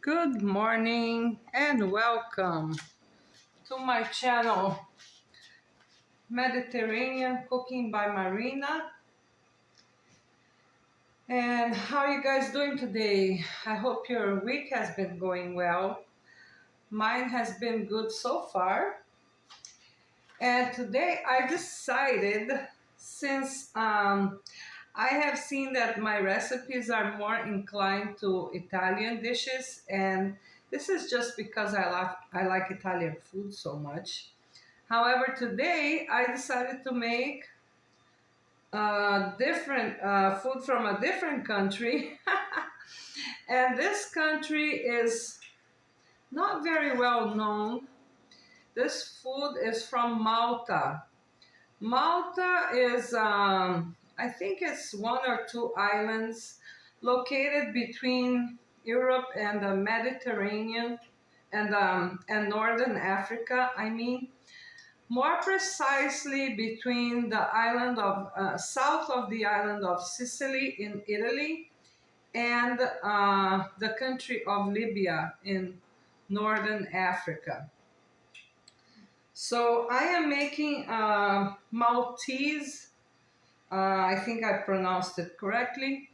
Good morning and welcome to my channel, Mediterranean Cooking by Marina. And how are you guys doing today? I hope your week has been going well. Mine has been good so far. And today I decided, since I have seen that my recipes are more inclined to Italian dishes, and this is just because I like Italian food so much. However, today I decided to make different food from a different country, and this country is not very well known. This food is from Malta. Malta is, I think it's one or two islands located between Europe and the Mediterranean and Northern Africa, I mean. More precisely between the island of, south of the island of Sicily in Italy and the country of Libya in Northern Africa. So I am making Maltese, I think I pronounced it correctly,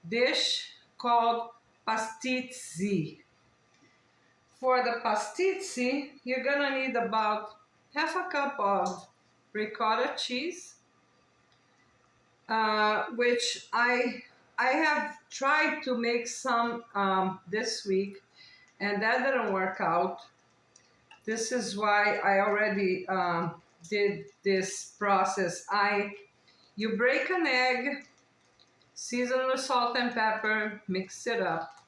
dish called Pastizzi. For the Pastizzi, you're gonna need about half a cup of ricotta cheese, which I have tried to make some this week, and that didn't work out. This is why I already did this process. You break an egg, season with salt and pepper, mix it up,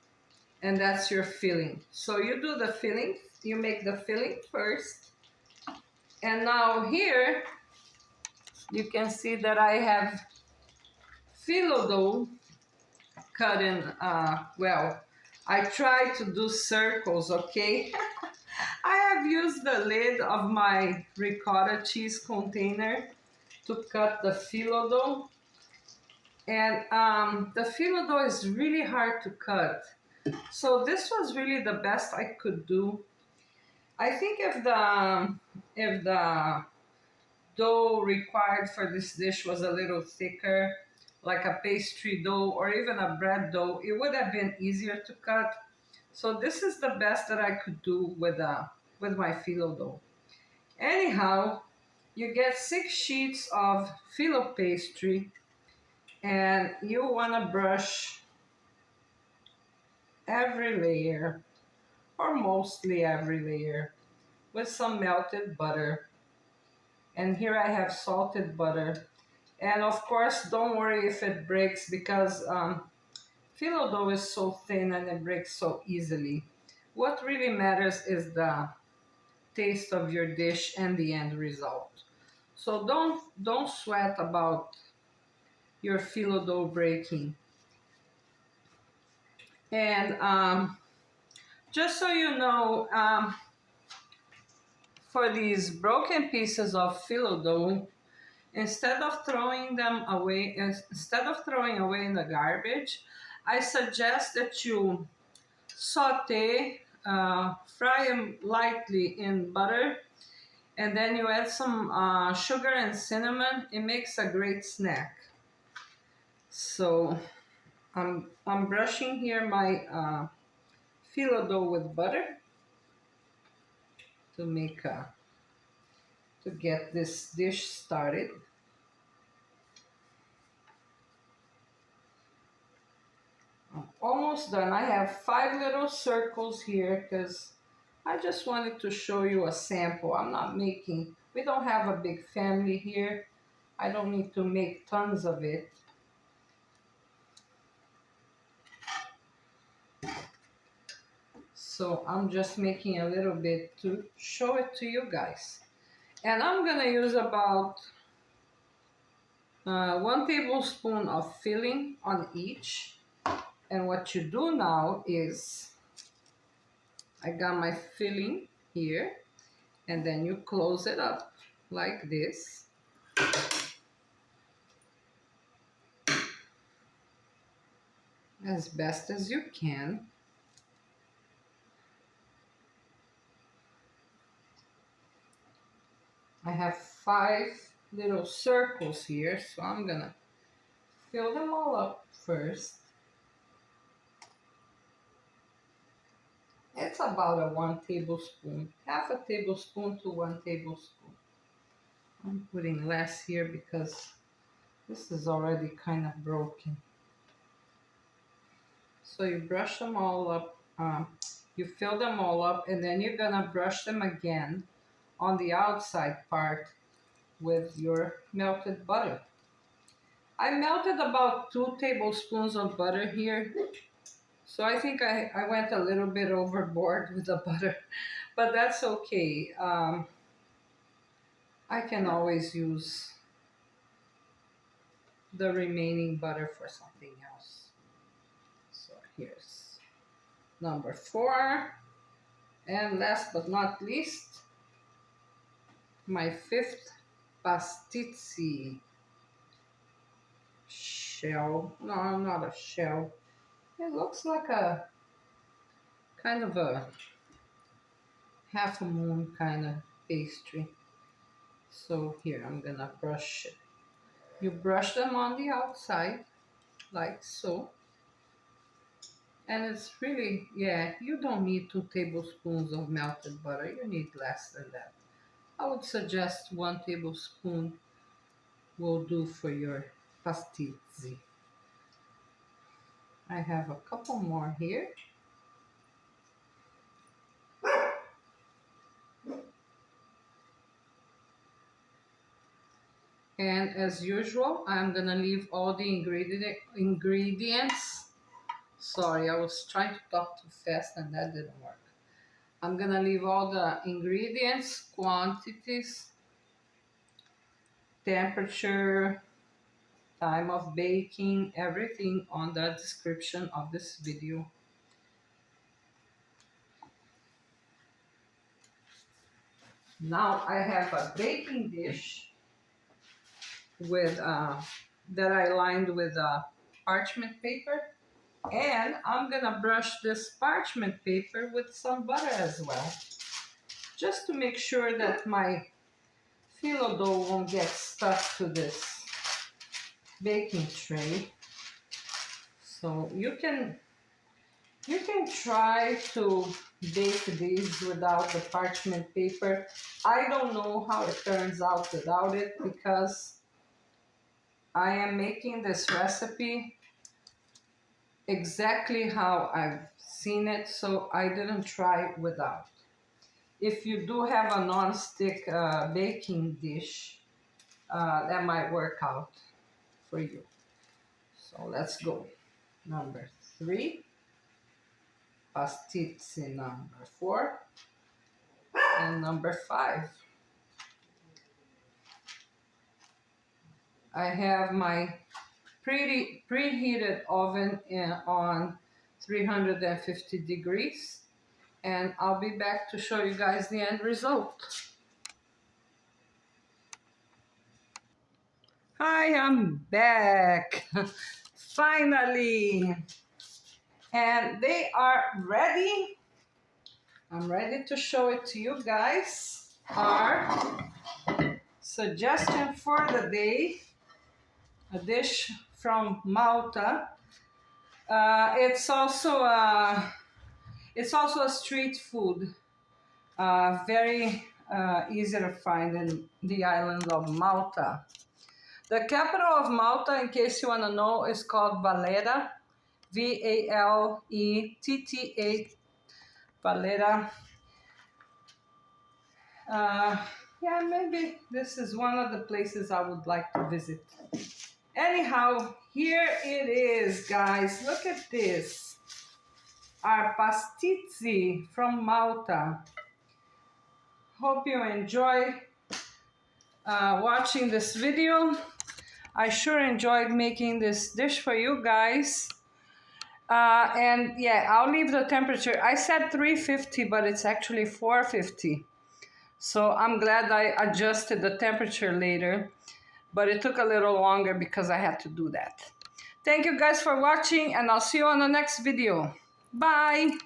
and that's your filling. So you do the filling, you make the filling first. And now here, you can see that I have phyllo dough cut in, I try to do circles, okay? I have used the lid of my ricotta cheese container to cut the phyllo dough. And the phyllo dough is really hard to cut. So this was really the best I could do. I think if the dough required for this dish was a little thicker, like a pastry dough or even a bread dough, it would have been easier to cut. So this is the best that I could do with my phyllo dough. Anyhow, you get 6 sheets of phyllo pastry, and you want to brush every layer, or mostly every layer, with some melted butter. And here I have salted butter. And of course, don't worry if it breaks, because phyllo dough is so thin and it breaks so easily. What really matters is the taste of your dish and the end result. So don't sweat about your phyllo dough breaking. And just so you know, for these broken pieces of phyllo dough, instead of throwing away in the garbage, I suggest that you saute, fry them lightly in butter, and then you add some sugar and cinnamon. It makes a great snack. So I'm brushing here my phyllo dough with butter to get this dish started. I'm almost done. I have 5 little circles here because I just wanted to show you a sample. We don't have a big family here. I don't need to make tons of it. So I'm just making a little bit to show it to you guys. And I'm gonna use about 1 tablespoon of filling on each. And what you do now is, I got my filling here, and then you close it up like this. As best as you can. I have 5 little circles here, so I'm gonna fill them all up first. It's about a 1 tablespoon, half a tablespoon to 1 tablespoon. I'm putting less here because this is already kind of broken. So you brush them all up, you fill them all up, and then you're gonna brush them again on the outside part with your melted butter. I melted about 2 tablespoons of butter here. So I think I went a little bit overboard with the butter, but that's okay. I can always use the remaining butter for something else. So here's number 4. And last but not least, my 5th Pastizzi shell. No, not a shell. It looks like a kind of a half a moon kind of pastry. So here I'm gonna brush it. You brush them on the outside like so. And it's really, yeah, you don't need 2 tablespoons of melted butter. You need less than that. I would suggest 1 tablespoon will do for your pastizzi. I have a couple more here. And as usual, I'm gonna leave all the ingredients. Sorry, I was trying to talk too fast and that didn't work. I'm gonna leave all the ingredients, quantities, temperature, time of baking, everything on the description of this video. Now I have a baking dish with that I lined with parchment paper, and I'm gonna brush this parchment paper with some butter as well, just to make sure that my phyllo dough won't get stuck to this baking tray. So you can try to bake these without the parchment paper. I don't know how it turns out without it because I am making this recipe exactly how I've seen it, so I didn't try it without. If you do have a non-stick baking dish, that might work out for you. So let's go. Number 3, pastizzi number 4, and number 5. I have my preheated oven on 350 degrees, and I'll be back to show you guys the end result. Hi, I'm back. Finally. And they are ready. I'm ready to show it to you guys. Our suggestion for the day, a dish from Malta. It's also a street food. Very easy to find in the island of Malta. The capital of Malta, in case you want to know, is called Valetta. Valetta. Valetta. Yeah, maybe this is one of the places I would like to visit. Anyhow, here it is, guys. Look at this. Our pastizzi from Malta. Hope you enjoy watching this video. I sure enjoyed making this dish for you guys. And yeah, I'll leave the temperature. I said 350, but it's actually 450. So I'm glad I adjusted the temperature later, but it took a little longer because I had to do that. Thank you guys for watching, and I'll see you on the next video. Bye!